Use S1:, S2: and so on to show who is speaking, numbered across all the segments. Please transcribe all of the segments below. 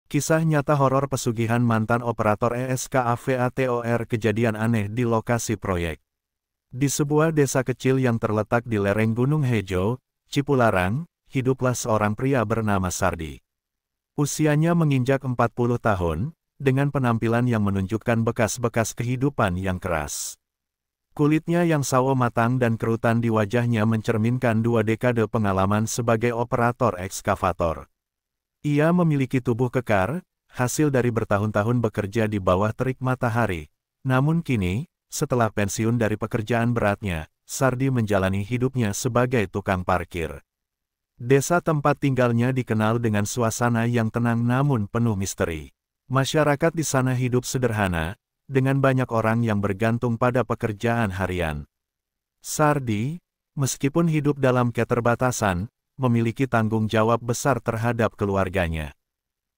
S1: Kisah nyata horor pesugihan mantan operator ESKAVATOR. Kejadian aneh di lokasi proyek. Di sebuah desa kecil yang terletak di lereng Gunung Hejo, Cipularang, hiduplah seorang pria bernama Sardi. Usianya menginjak 40 tahun, dengan penampilan yang menunjukkan bekas-bekas kehidupan yang keras. Kulitnya yang sawo matang dan kerutan di wajahnya mencerminkan 2 dekade pengalaman sebagai operator ekskavator. Ia memiliki tubuh kekar, hasil dari bertahun-tahun bekerja di bawah terik matahari. Namun kini, setelah pensiun dari pekerjaan beratnya, Sardi menjalani hidupnya sebagai tukang parkir. Desa tempat tinggalnya dikenal dengan suasana yang tenang namun penuh misteri. Masyarakat di sana hidup sederhana, dengan banyak orang yang bergantung pada pekerjaan harian. Sardi, meskipun hidup dalam keterbatasan, memiliki tanggung jawab besar terhadap keluarganya.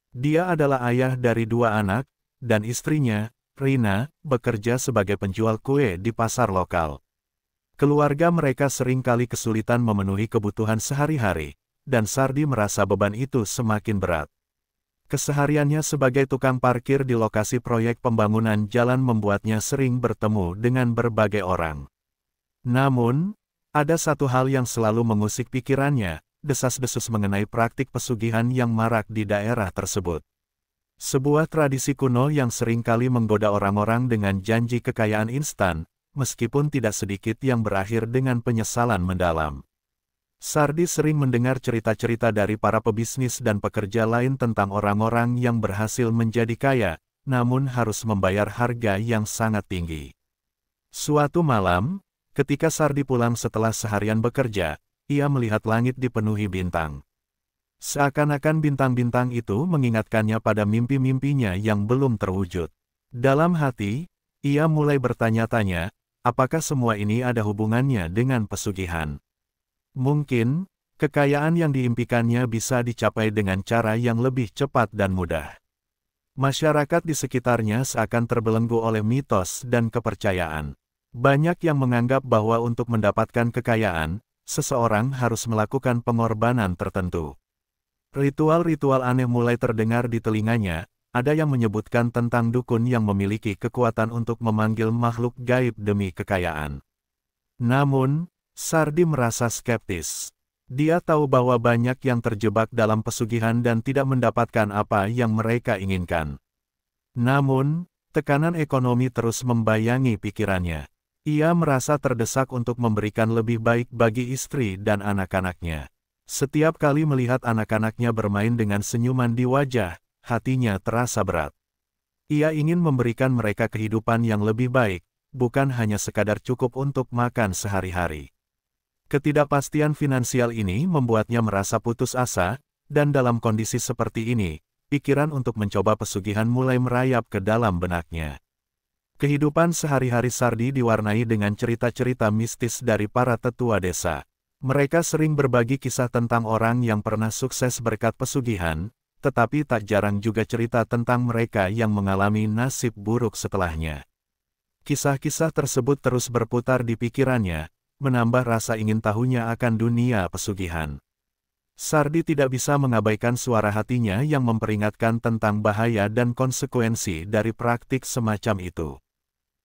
S1: Dia adalah ayah dari 2 anak, dan istrinya, Rina, bekerja sebagai penjual kue di pasar lokal. Keluarga mereka sering kali kesulitan memenuhi kebutuhan sehari-hari, dan Sardi merasa beban itu semakin berat. Kesehariannya sebagai tukang parkir di lokasi proyek pembangunan jalan membuatnya sering bertemu dengan berbagai orang. Namun, ada satu hal yang selalu mengusik pikirannya, desas-desus mengenai praktik pesugihan yang marak di daerah tersebut. Sebuah tradisi kuno yang sering kali menggoda orang-orang dengan janji kekayaan instan, meskipun tidak sedikit yang berakhir dengan penyesalan mendalam. Sardi sering mendengar cerita-cerita dari para pebisnis dan pekerja lain tentang orang-orang yang berhasil menjadi kaya, namun harus membayar harga yang sangat tinggi. Suatu malam, ketika Sardi pulang setelah seharian bekerja, ia melihat langit dipenuhi bintang. Seakan-akan bintang-bintang itu mengingatkannya pada mimpi-mimpinya yang belum terwujud. Dalam hati, ia mulai bertanya-tanya, apakah semua ini ada hubungannya dengan pesugihan? Mungkin, kekayaan yang diimpikannya bisa dicapai dengan cara yang lebih cepat dan mudah. Masyarakat di sekitarnya seakan terbelenggu oleh mitos dan kepercayaan. Banyak yang menganggap bahwa untuk mendapatkan kekayaan, seseorang harus melakukan pengorbanan tertentu. Ritual-ritual aneh mulai terdengar di telinganya, ada yang menyebutkan tentang dukun yang memiliki kekuatan untuk memanggil makhluk gaib demi kekayaan. Namun, Sardi merasa skeptis. Dia tahu bahwa banyak yang terjebak dalam pesugihan dan tidak mendapatkan apa yang mereka inginkan. Namun, tekanan ekonomi terus membayangi pikirannya. Ia merasa terdesak untuk memberikan lebih baik bagi istri dan anak-anaknya. Setiap kali melihat anak-anaknya bermain dengan senyuman di wajah, hatinya terasa berat. Ia ingin memberikan mereka kehidupan yang lebih baik, bukan hanya sekadar cukup untuk makan sehari-hari. Ketidakpastian finansial ini membuatnya merasa putus asa, dan dalam kondisi seperti ini, pikiran untuk mencoba pesugihan mulai merayap ke dalam benaknya. Kehidupan sehari-hari Sardi diwarnai dengan cerita-cerita mistis dari para tetua desa. Mereka sering berbagi kisah tentang orang yang pernah sukses berkat pesugihan, tetapi tak jarang juga cerita tentang mereka yang mengalami nasib buruk setelahnya. Kisah-kisah tersebut terus berputar di pikirannya, menambah rasa ingin tahunya akan dunia pesugihan. Sardi tidak bisa mengabaikan suara hatinya yang memperingatkan tentang bahaya dan konsekuensi dari praktik semacam itu.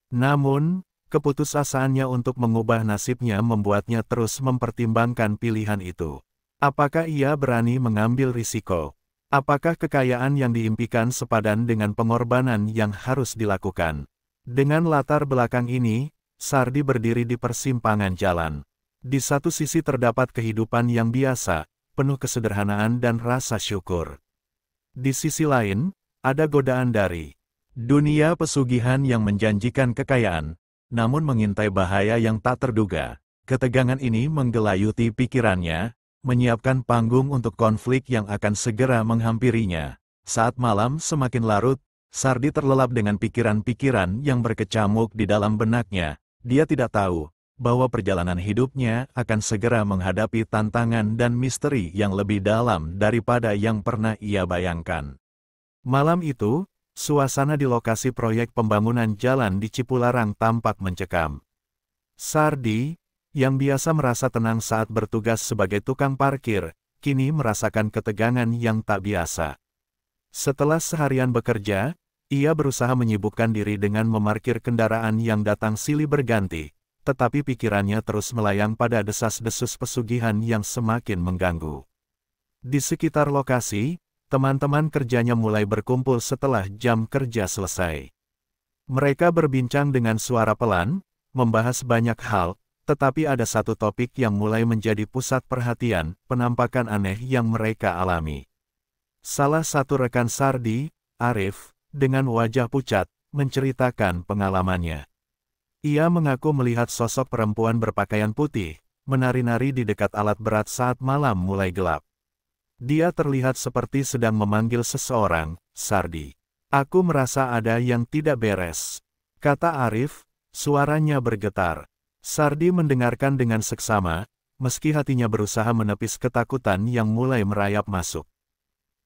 S1: Namun, keputusasaannya untuk mengubah nasibnya membuatnya terus mempertimbangkan pilihan itu. Apakah ia berani mengambil risiko? Apakah kekayaan yang diimpikan sepadan dengan pengorbanan yang harus dilakukan? Dengan latar belakang ini, Sardi berdiri di persimpangan jalan. Di satu sisi terdapat kehidupan yang biasa, penuh kesederhanaan dan rasa syukur. Di sisi lain, ada godaan dari dunia pesugihan yang menjanjikan kekayaan, namun mengintai bahaya yang tak terduga. Ketegangan ini menggelayuti pikirannya, menyiapkan panggung untuk konflik yang akan segera menghampirinya. Saat malam semakin larut, Sardi terlelap dengan pikiran-pikiran yang berkecamuk di dalam benaknya. Dia tidak tahu bahwa perjalanan hidupnya akan segera menghadapi tantangan dan misteri yang lebih dalam daripada yang pernah ia bayangkan. Malam itu, suasana di lokasi proyek pembangunan jalan di Cipularang tampak mencekam. Sardi, yang biasa merasa tenang saat bertugas sebagai tukang parkir, kini merasakan ketegangan yang tak biasa. Setelah seharian bekerja, ia berusaha menyibukkan diri dengan memarkir kendaraan yang datang silih berganti, tetapi pikirannya terus melayang pada desas-desus pesugihan yang semakin mengganggu. Di sekitar lokasi, teman-teman kerjanya mulai berkumpul setelah jam kerja selesai. Mereka berbincang dengan suara pelan, membahas banyak hal, tetapi ada satu topik yang mulai menjadi pusat perhatian, penampakan aneh yang mereka alami. Salah satu rekan Sardi, Arif, dengan wajah pucat, menceritakan pengalamannya. Ia mengaku melihat sosok perempuan berpakaian putih, menari-nari di dekat alat berat saat malam mulai gelap. Dia terlihat seperti sedang memanggil seseorang, Sardi. Aku merasa ada yang tidak beres, kata Arif, suaranya bergetar. Sardi mendengarkan dengan seksama, meski hatinya berusaha menepis ketakutan yang mulai merayap masuk.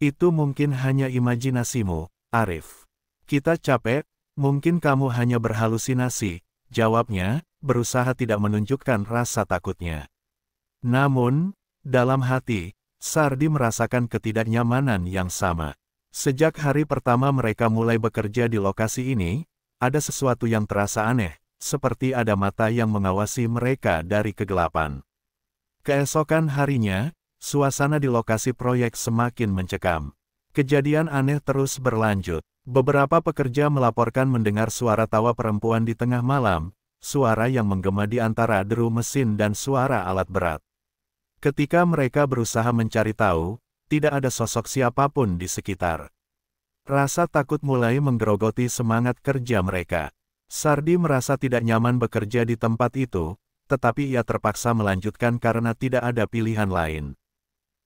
S1: Itu mungkin hanya imajinasimu, Arif. Kita capek, mungkin kamu hanya berhalusinasi, jawabnya, berusaha tidak menunjukkan rasa takutnya. Namun, dalam hati, Sardi merasakan ketidaknyamanan yang sama. Sejak hari pertama mereka mulai bekerja di lokasi ini, ada sesuatu yang terasa aneh, seperti ada mata yang mengawasi mereka dari kegelapan. Keesokan harinya, suasana di lokasi proyek semakin mencekam. Kejadian aneh terus berlanjut. Beberapa pekerja melaporkan mendengar suara tawa perempuan di tengah malam, suara yang menggema di antara deru mesin dan suara alat berat. Ketika mereka berusaha mencari tahu, tidak ada sosok siapapun di sekitar. Rasa takut mulai menggerogoti semangat kerja mereka. Sardi merasa tidak nyaman bekerja di tempat itu, tetapi ia terpaksa melanjutkan karena tidak ada pilihan lain.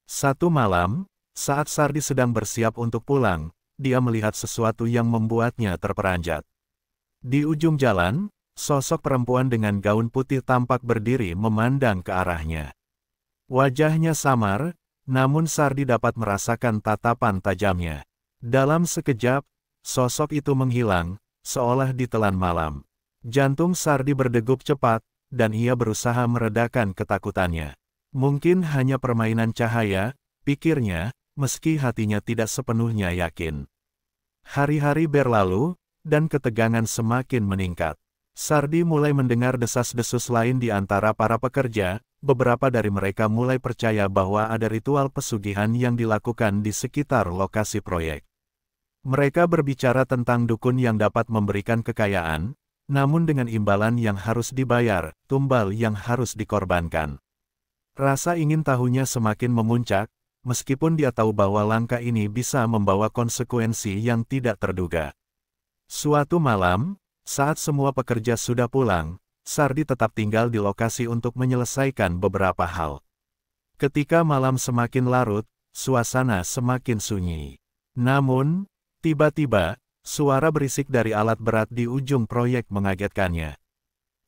S1: Satu malam, saat Sardi sedang bersiap untuk pulang, dia melihat sesuatu yang membuatnya terperanjat. Di ujung jalan, sosok perempuan dengan gaun putih tampak berdiri memandang ke arahnya. Wajahnya samar, namun Sardi dapat merasakan tatapan tajamnya. Dalam sekejap, sosok itu menghilang, seolah ditelan malam. Jantung Sardi berdegup cepat, dan ia berusaha meredakan ketakutannya. Mungkin hanya permainan cahaya, pikirnya, meski hatinya tidak sepenuhnya yakin. Hari-hari berlalu, dan ketegangan semakin meningkat. Sardi mulai mendengar desas-desus lain di antara para pekerja. Beberapa dari mereka mulai percaya bahwa ada ritual pesugihan yang dilakukan di sekitar lokasi proyek. Mereka berbicara tentang dukun yang dapat memberikan kekayaan, namun dengan imbalan yang harus dibayar, tumbal yang harus dikorbankan. Rasa ingin tahunya semakin memuncak, meskipun dia tahu bahwa langkah ini bisa membawa konsekuensi yang tidak terduga. Suatu malam, saat semua pekerja sudah pulang, Sardi tetap tinggal di lokasi untuk menyelesaikan beberapa hal. Ketika malam semakin larut, suasana semakin sunyi. Namun, tiba-tiba, suara berisik dari alat berat di ujung proyek mengagetkannya.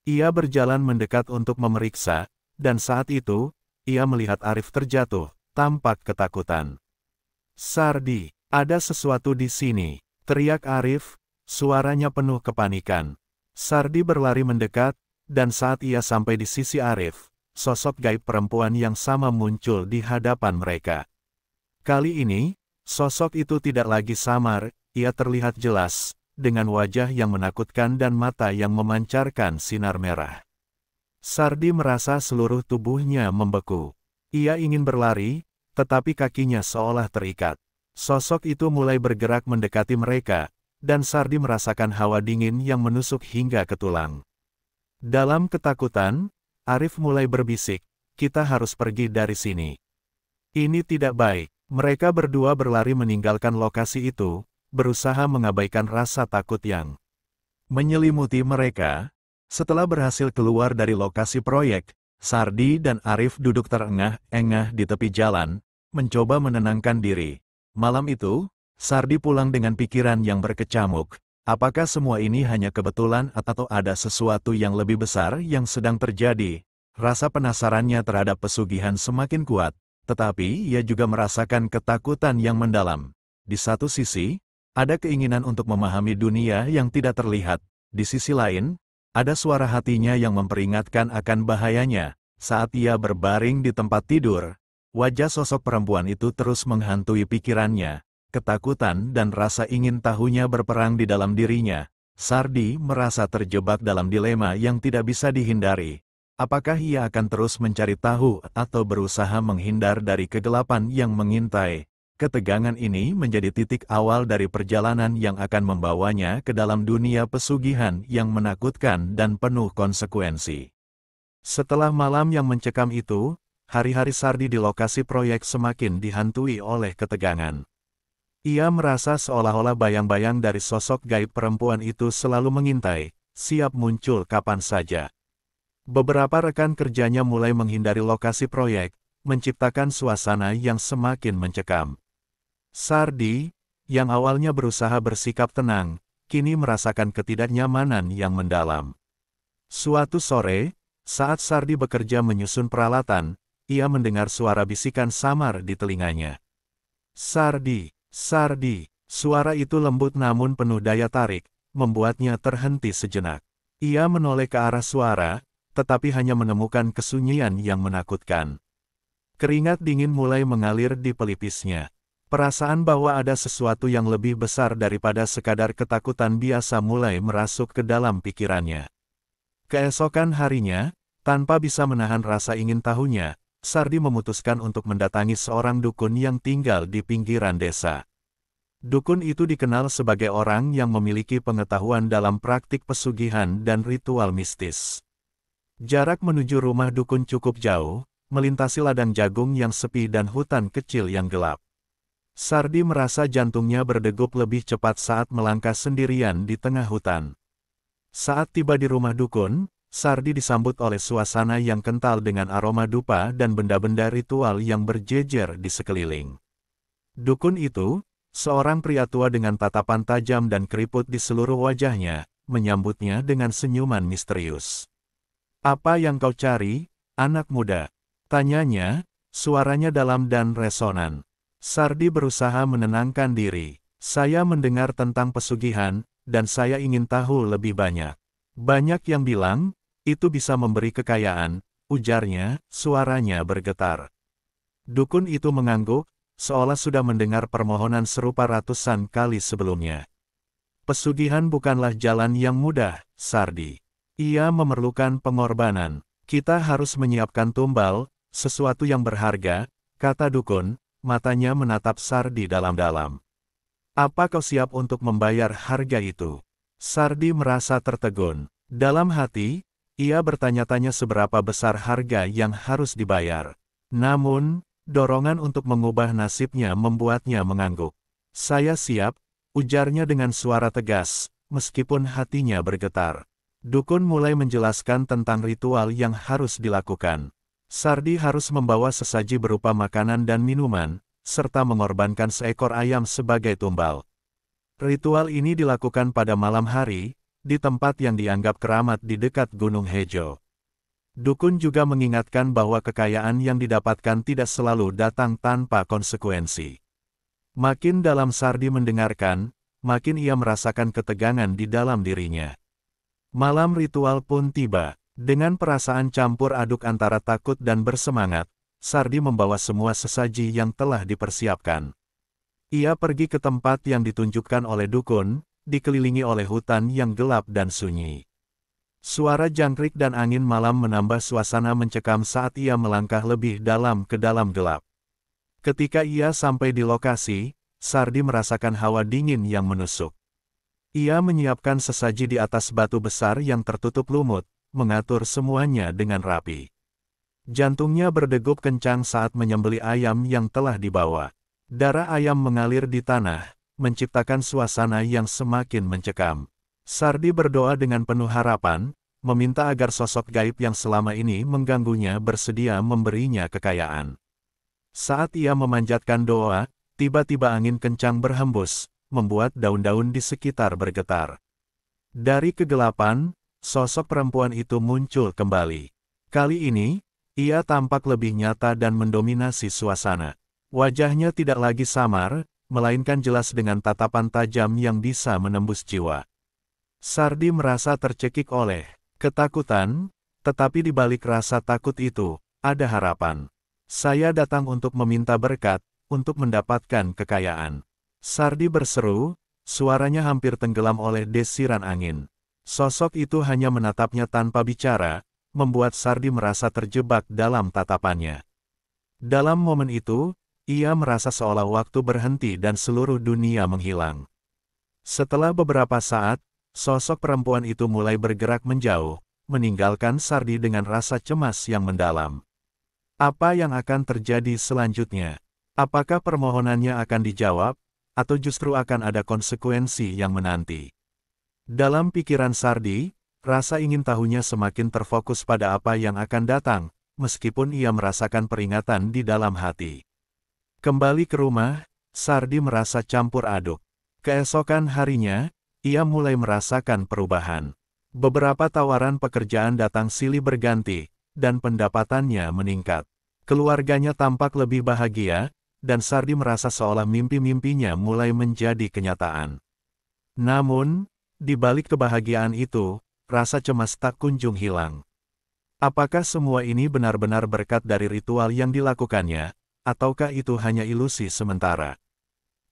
S1: Ia berjalan mendekat untuk memeriksa, dan saat itu, ia melihat Arif terjatuh, tampak ketakutan. Sardi, ada sesuatu di sini, teriak Arif, suaranya penuh kepanikan. Sardi berlari mendekat, dan saat ia sampai di sisi Arif, sosok gaib perempuan yang sama muncul di hadapan mereka. Kali ini, sosok itu tidak lagi samar, ia terlihat jelas, dengan wajah yang menakutkan dan mata yang memancarkan sinar merah. Sardi merasa seluruh tubuhnya membeku. Ia ingin berlari, tetapi kakinya seolah terikat. Sosok itu mulai bergerak mendekati mereka, dan Sardi merasakan hawa dingin yang menusuk hingga ke tulang. Dalam ketakutan, Arif mulai berbisik, kita harus pergi dari sini. Ini tidak baik. Mereka berdua berlari meninggalkan lokasi itu, berusaha mengabaikan rasa takut yang menyelimuti mereka. Setelah berhasil keluar dari lokasi proyek, Sardi dan Arif duduk terengah-engah di tepi jalan, mencoba menenangkan diri. Malam itu, Sardi pulang dengan pikiran yang berkecamuk. Apakah semua ini hanya kebetulan atau ada sesuatu yang lebih besar yang sedang terjadi? Rasa penasarannya terhadap pesugihan semakin kuat, tetapi ia juga merasakan ketakutan yang mendalam. Di satu sisi, ada keinginan untuk memahami dunia yang tidak terlihat. Di sisi lain, ada suara hatinya yang memperingatkan akan bahayanya. Saat ia berbaring di tempat tidur, wajah sosok perempuan itu terus menghantui pikirannya. ketakutan dan rasa ingin tahunya berperang di dalam dirinya. Sardi merasa terjebak dalam dilema yang tidak bisa dihindari. Apakah ia akan terus mencari tahu atau berusaha menghindar dari kegelapan yang mengintai? Ketegangan ini menjadi titik awal dari perjalanan yang akan membawanya ke dalam dunia pesugihan yang menakutkan dan penuh konsekuensi. Setelah malam yang mencekam itu, hari-hari Sardi di lokasi proyek semakin dihantui oleh ketegangan. Ia merasa seolah-olah bayang-bayang dari sosok gaib perempuan itu selalu mengintai, siap muncul kapan saja. Beberapa rekan kerjanya mulai menghindari lokasi proyek, menciptakan suasana yang semakin mencekam. Sardi, yang awalnya berusaha bersikap tenang, kini merasakan ketidaknyamanan yang mendalam. Suatu sore, saat Sardi bekerja menyusun peralatan, ia mendengar suara bisikan samar di telinganya. Sardi, Sardi, suara itu lembut namun penuh daya tarik, membuatnya terhenti sejenak. Ia menoleh ke arah suara, tetapi hanya menemukan kesunyian yang menakutkan. Keringat dingin mulai mengalir di pelipisnya. Perasaan bahwa ada sesuatu yang lebih besar daripada sekadar ketakutan biasa mulai merasuk ke dalam pikirannya. Keesokan harinya, tanpa bisa menahan rasa ingin tahunya, Sardi memutuskan untuk mendatangi seorang dukun yang tinggal di pinggiran desa. Dukun itu dikenal sebagai orang yang memiliki pengetahuan dalam praktik pesugihan dan ritual mistis. Jarak menuju rumah dukun cukup jauh, melintasi ladang jagung yang sepi dan hutan kecil yang gelap. Sardi merasa jantungnya berdegup lebih cepat saat melangkah sendirian di tengah hutan. Saat tiba di rumah dukun, Sardi disambut oleh suasana yang kental dengan aroma dupa dan benda-benda ritual yang berjejer di sekeliling. Dukun itu, seorang pria tua dengan tatapan tajam dan keriput di seluruh wajahnya, menyambutnya dengan senyuman misterius. "Apa yang kau cari, anak muda?" tanyanya, suaranya dalam dan resonan. Sardi berusaha menenangkan diri. "Saya mendengar tentang pesugihan, dan saya ingin tahu lebih banyak. Banyak yang bilang, itu bisa memberi kekayaan," ujarnya, suaranya bergetar. Dukun itu mengangguk, seolah sudah mendengar permohonan serupa ratusan kali sebelumnya. "Pesugihan bukanlah jalan yang mudah, Sardi. Ia memerlukan pengorbanan. Kita harus menyiapkan tumbal, sesuatu yang berharga," kata dukun, matanya menatap Sardi dalam-dalam. "Apa kau siap untuk membayar harga itu?" Sardi merasa tertegun. Dalam hati, ia bertanya-tanya seberapa besar harga yang harus dibayar. Namun, dorongan untuk mengubah nasibnya membuatnya mengangguk. "Saya siap," ujarnya dengan suara tegas, meskipun hatinya bergetar. Dukun mulai menjelaskan tentang ritual yang harus dilakukan. Sardi harus membawa sesaji berupa makanan dan minuman, serta mengorbankan seekor ayam sebagai tumbal. Ritual ini dilakukan pada malam hari, di tempat yang dianggap keramat di dekat Gunung Hejo. Dukun juga mengingatkan bahwa kekayaan yang didapatkan tidak selalu datang tanpa konsekuensi. Makin dalam Sardi mendengarkan, makin ia merasakan ketegangan di dalam dirinya. Malam ritual pun tiba. Dengan perasaan campur aduk antara takut dan bersemangat, Sardi membawa semua sesaji yang telah dipersiapkan. Ia pergi ke tempat yang ditunjukkan oleh dukun, dikelilingi oleh hutan yang gelap dan sunyi. Suara jangkrik dan angin malam menambah suasana mencekam saat ia melangkah lebih dalam ke dalam gelap. Ketika ia sampai di lokasi, Sardi merasakan hawa dingin yang menusuk. Ia menyiapkan sesaji di atas batu besar yang tertutup lumut, mengatur semuanya dengan rapi. Jantungnya berdegup kencang saat menyembelih ayam yang telah dibawa. Darah ayam mengalir di tanah, menciptakan suasana yang semakin mencekam. Sardi berdoa dengan penuh harapan, meminta agar sosok gaib yang selama ini mengganggunya bersedia memberinya kekayaan. Saat ia memanjatkan doa, tiba-tiba angin kencang berhembus, membuat daun-daun di sekitar bergetar. Dari kegelapan, sosok perempuan itu muncul kembali. Kali ini, ia tampak lebih nyata dan mendominasi suasana. Wajahnya tidak lagi samar, melainkan jelas dengan tatapan tajam yang bisa menembus jiwa. Sardi merasa tercekik oleh ketakutan, tetapi di balik rasa takut itu, ada harapan. "Saya datang untuk meminta berkat, untuk mendapatkan kekayaan." Sardi berseru, suaranya hampir tenggelam oleh desiran angin. Sosok itu hanya menatapnya tanpa bicara, membuat Sardi merasa terjebak dalam tatapannya. Dalam momen itu, ia merasa seolah waktu berhenti dan seluruh dunia menghilang. Setelah beberapa saat, sosok perempuan itu mulai bergerak menjauh, meninggalkan Sardi dengan rasa cemas yang mendalam. Apa yang akan terjadi selanjutnya? Apakah permohonannya akan dijawab, atau justru akan ada konsekuensi yang menanti? Dalam pikiran Sardi, rasa ingin tahunya semakin terfokus pada apa yang akan datang, meskipun ia merasakan peringatan di dalam hati. Kembali ke rumah, Sardi merasa campur aduk. Keesokan harinya, ia mulai merasakan perubahan. Beberapa tawaran pekerjaan datang silih berganti, dan pendapatannya meningkat. Keluarganya tampak lebih bahagia, dan Sardi merasa seolah mimpi-mimpinya mulai menjadi kenyataan. Namun, di balik kebahagiaan itu, rasa cemas tak kunjung hilang. Apakah semua ini benar-benar berkat dari ritual yang dilakukannya, ataukah itu hanya ilusi sementara?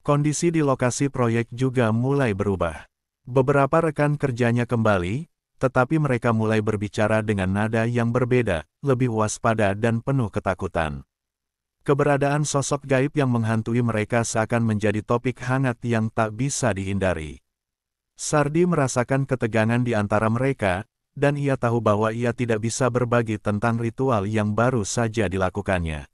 S1: Kondisi di lokasi proyek juga mulai berubah. Beberapa rekan kerjanya kembali, tetapi mereka mulai berbicara dengan nada yang berbeda, lebih waspada dan penuh ketakutan. Keberadaan sosok gaib yang menghantui mereka seakan menjadi topik hangat yang tak bisa dihindari. Sardi merasakan ketegangan di antara mereka, dan ia tahu bahwa ia tidak bisa berbagi tentang ritual yang baru saja dilakukannya.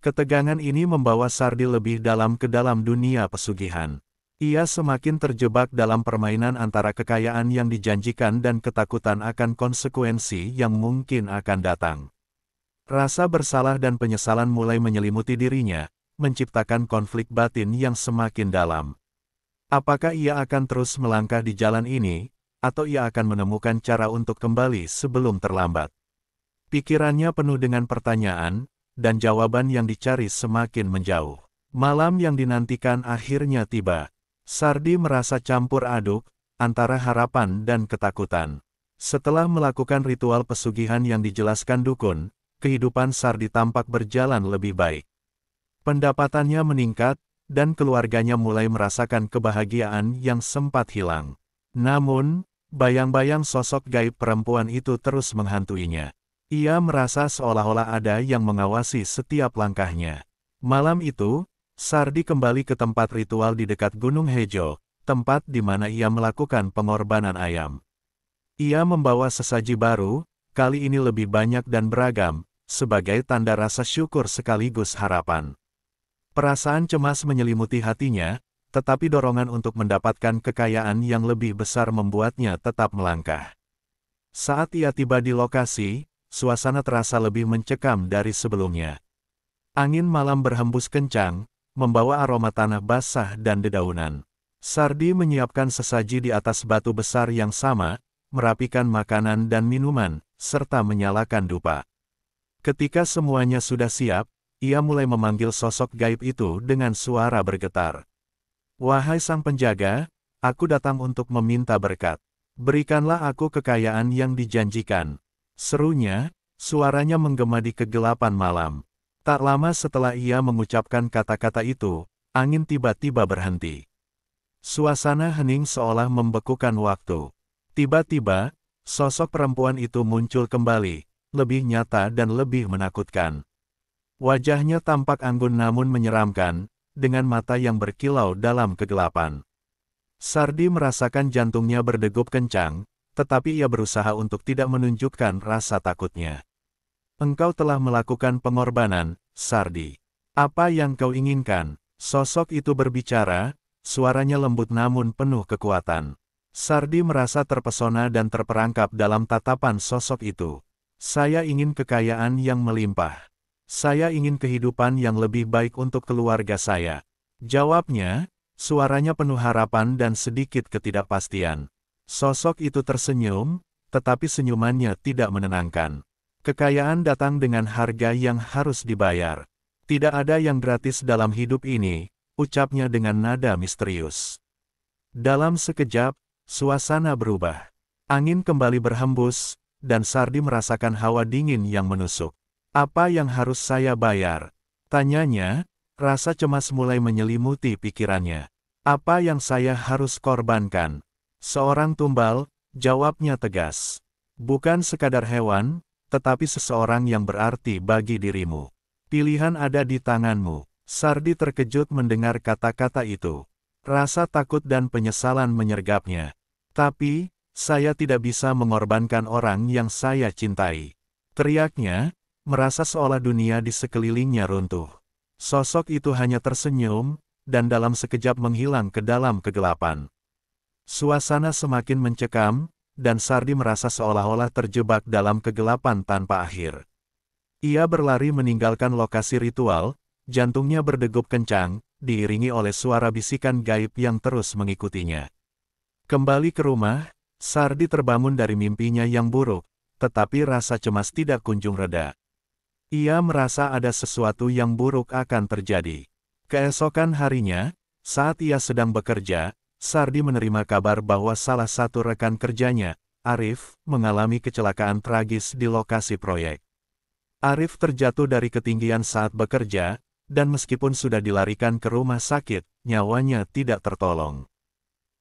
S1: Ketegangan ini membawa Sardi lebih dalam ke dalam dunia pesugihan. Ia semakin terjebak dalam permainan antara kekayaan yang dijanjikan dan ketakutan akan konsekuensi yang mungkin akan datang. Rasa bersalah dan penyesalan mulai menyelimuti dirinya, menciptakan konflik batin yang semakin dalam. Apakah ia akan terus melangkah di jalan ini, atau ia akan menemukan cara untuk kembali sebelum terlambat? Pikirannya penuh dengan pertanyaan, dan jawaban yang dicari semakin menjauh. Malam yang dinantikan akhirnya tiba. Sardi merasa campur aduk, antara harapan dan ketakutan. Setelah melakukan ritual pesugihan yang dijelaskan dukun, kehidupan Sardi tampak berjalan lebih baik. Pendapatannya meningkat, dan keluarganya mulai merasakan kebahagiaan yang sempat hilang. Namun, bayang-bayang sosok gaib perempuan itu terus menghantuinya. Ia merasa seolah-olah ada yang mengawasi setiap langkahnya. Malam itu, Sardi kembali ke tempat ritual di dekat Gunung Hejo, tempat di mana ia melakukan pengorbanan ayam. Ia membawa sesaji baru, kali ini lebih banyak dan beragam, sebagai tanda rasa syukur sekaligus harapan. Perasaan cemas menyelimuti hatinya, tetapi dorongan untuk mendapatkan kekayaan yang lebih besar membuatnya tetap melangkah. Saat ia tiba di lokasi, suasana terasa lebih mencekam dari sebelumnya. Angin malam berhembus kencang, membawa aroma tanah basah dan dedaunan. Sardi menyiapkan sesaji di atas batu besar yang sama, merapikan makanan dan minuman, serta menyalakan dupa. Ketika semuanya sudah siap, ia mulai memanggil sosok gaib itu dengan suara bergetar. "Wahai sang penjaga, aku datang untuk meminta berkat. Berikanlah aku kekayaan yang dijanjikan." Serunya, suaranya menggema di kegelapan malam. Tak lama setelah ia mengucapkan kata-kata itu, angin tiba-tiba berhenti. Suasana hening seolah membekukan waktu. Tiba-tiba, sosok perempuan itu muncul kembali, lebih nyata dan lebih menakutkan. Wajahnya tampak anggun namun menyeramkan, dengan mata yang berkilau dalam kegelapan. Sardi merasakan jantungnya berdegup kencang, tetapi ia berusaha untuk tidak menunjukkan rasa takutnya. "Engkau telah melakukan pengorbanan, Sardi. Apa yang kau inginkan?" Sosok itu berbicara, suaranya lembut namun penuh kekuatan. Sardi merasa terpesona dan terperangkap dalam tatapan sosok itu. "Saya ingin kekayaan yang melimpah. Saya ingin kehidupan yang lebih baik untuk keluarga saya." Jawabnya, suaranya penuh harapan dan sedikit ketidakpastian. Sosok itu tersenyum, tetapi senyumannya tidak menenangkan. "Kekayaan datang dengan harga yang harus dibayar. Tidak ada yang gratis dalam hidup ini," ucapnya dengan nada misterius. Dalam sekejap, suasana berubah. Angin kembali berhembus, dan Sardi merasakan hawa dingin yang menusuk. "Apa yang harus saya bayar?" tanyanya, rasa cemas mulai menyelimuti pikirannya. Apa yang saya harus korbankan? Seorang tumbal, jawabnya tegas. Bukan sekadar hewan, tetapi seseorang yang berarti bagi dirimu. Pilihan ada di tanganmu. Sardi terkejut mendengar kata-kata itu. Rasa takut dan penyesalan menyergapnya. Tapi, saya tidak bisa mengorbankan orang yang saya cintai. Teriaknya, merasa seolah dunia di sekelilingnya runtuh. Sosok itu hanya tersenyum, dan dalam sekejap menghilang ke dalam kegelapan. Suasana semakin mencekam, dan Sardi merasa seolah-olah terjebak dalam kegelapan tanpa akhir. Ia berlari meninggalkan lokasi ritual, jantungnya berdegup kencang, diiringi oleh suara bisikan gaib yang terus mengikutinya. Kembali ke rumah, Sardi terbangun dari mimpinya yang buruk, tetapi rasa cemas tidak kunjung reda. Ia merasa ada sesuatu yang buruk akan terjadi. Keesokan harinya, saat ia sedang bekerja, Sardi menerima kabar bahwa salah satu rekan kerjanya, Arif, mengalami kecelakaan tragis di lokasi proyek. Arif terjatuh dari ketinggian saat bekerja, dan meskipun sudah dilarikan ke rumah sakit, nyawanya tidak tertolong.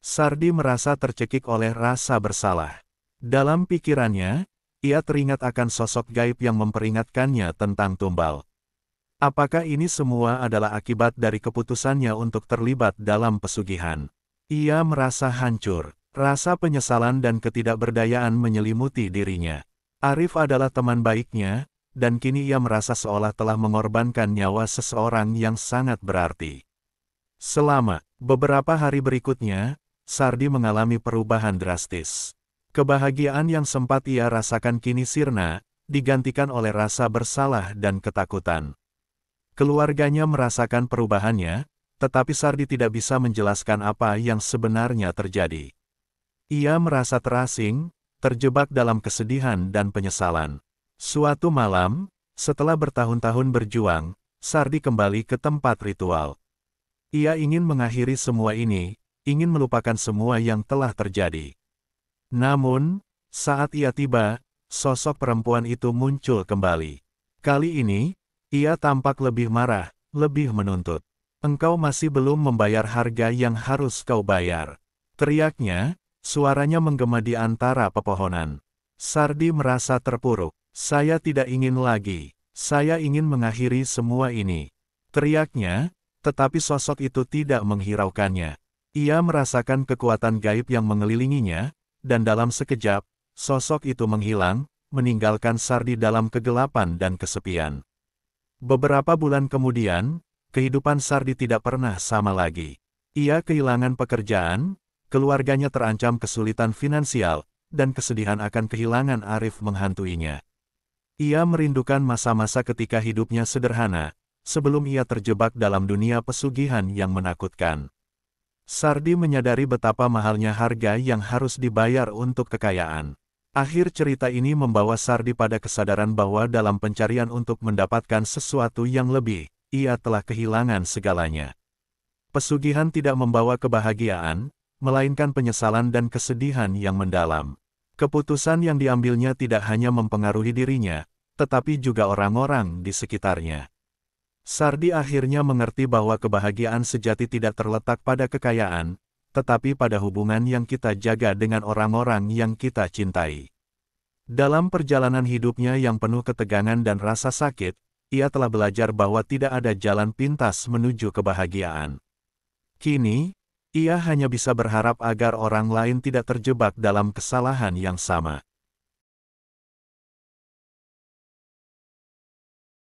S1: Sardi merasa tercekik oleh rasa bersalah. Dalam pikirannya, ia teringat akan sosok gaib yang memperingatkannya tentang tumbal. Apakah ini semua adalah akibat dari keputusannya untuk terlibat dalam pesugihan? Ia merasa hancur, rasa penyesalan dan ketidakberdayaan menyelimuti dirinya. Arif adalah teman baiknya, dan kini ia merasa seolah telah mengorbankan nyawa seseorang yang sangat berarti. Selama beberapa hari berikutnya, Sardi mengalami perubahan drastis. Kebahagiaan yang sempat ia rasakan kini sirna, digantikan oleh rasa bersalah dan ketakutan. Keluarganya merasakan perubahannya, tetapi Sardi tidak bisa menjelaskan apa yang sebenarnya terjadi. Ia merasa terasing, terjebak dalam kesedihan dan penyesalan. Suatu malam, setelah bertahun-tahun berjuang, Sardi kembali ke tempat ritual. Ia ingin mengakhiri semua ini, ingin melupakan semua yang telah terjadi. Namun, saat ia tiba, sosok perempuan itu muncul kembali. Kali ini, ia tampak lebih marah, lebih menuntut. Engkau masih belum membayar harga yang harus kau bayar. Teriaknya, suaranya menggema di antara pepohonan. Sardi merasa terpuruk. Saya tidak ingin lagi. Saya ingin mengakhiri semua ini. Teriaknya, tetapi sosok itu tidak menghiraukannya. Ia merasakan kekuatan gaib yang mengelilinginya, dan dalam sekejap, sosok itu menghilang, meninggalkan Sardi dalam kegelapan dan kesepian. Beberapa bulan kemudian, kehidupan Sardi tidak pernah sama lagi. Ia kehilangan pekerjaan, keluarganya terancam kesulitan finansial, dan kesedihan akan kehilangan Arif menghantuinya. Ia merindukan masa-masa ketika hidupnya sederhana, sebelum ia terjebak dalam dunia pesugihan yang menakutkan. Sardi menyadari betapa mahalnya harga yang harus dibayar untuk kekayaan. Akhir cerita ini membawa Sardi pada kesadaran bahwa dalam pencarian untuk mendapatkan sesuatu yang lebih, ia telah kehilangan segalanya. Pesugihan tidak membawa kebahagiaan, melainkan penyesalan dan kesedihan yang mendalam. Keputusan yang diambilnya tidak hanya mempengaruhi dirinya, tetapi juga orang-orang di sekitarnya. Sardi akhirnya mengerti bahwa kebahagiaan sejati tidak terletak pada kekayaan, tetapi pada hubungan yang kita jaga dengan orang-orang yang kita cintai. Dalam perjalanan hidupnya yang penuh ketegangan dan rasa sakit, ia telah belajar bahwa tidak ada jalan pintas menuju kebahagiaan. Kini, ia hanya bisa berharap agar orang lain tidak terjebak dalam kesalahan yang sama.